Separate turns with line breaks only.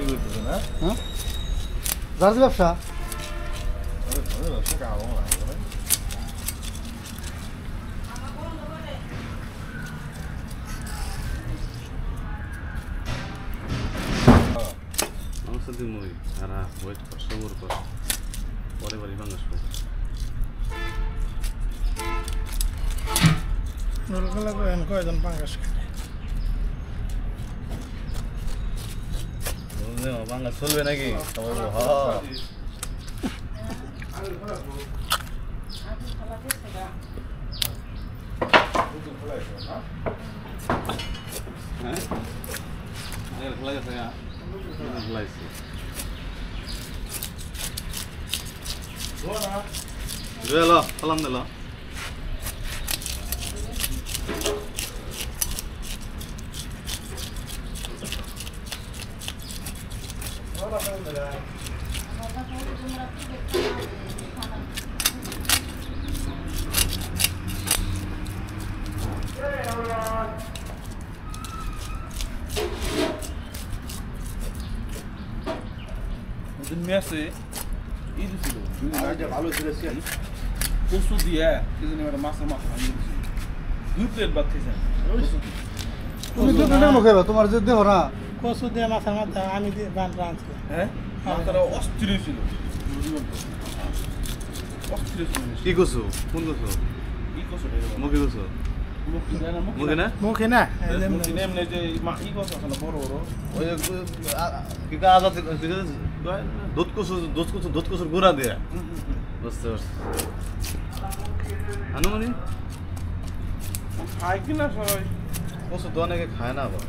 বিক্রি করতেছে না?
হ্যাঁ জার্সি ব্যবসা
ব্যবসা কাম না
Di muy ara wait for sure for pore bari bangas ko
নুরুগুলা করেন কয়জন পাঙ্গাস খায়
বললে বাংলা চলবে নাকি সবাই বলো হ্যাঁ
heh khulai gেছে ya khulaisi Delo, salam delo.
মেসে এই ছিল
এটা ভালো ছিল
কসু দিয়ে কি জানি একটা মাছ ভাঙিয়ে দিছিল 2 প্লেট ভাত খাইছেন
তুমি তো কেন খাইবা তোমার যে দেহ না
কচু দিয়ে মাছের মাথা আমি দিয়ে বান রাঁধছি
হ্যাঁ মাথাটা অস্থির ছিল অস্থির ছিল
Ki kosu? Kun kosu?
এই কসুটা
Mugi kosu? Mugi na?
মুখে না
মুখে নেমনে যে ই কসু আছে না বড় বড়
ওই কি কা আজাদ দুধ কসুর গুঁড়া দিয়ে বুঝতে পারছি আনুমানিক
খাই কিনা সবাই
কসু তো অনেকে খায় না আবার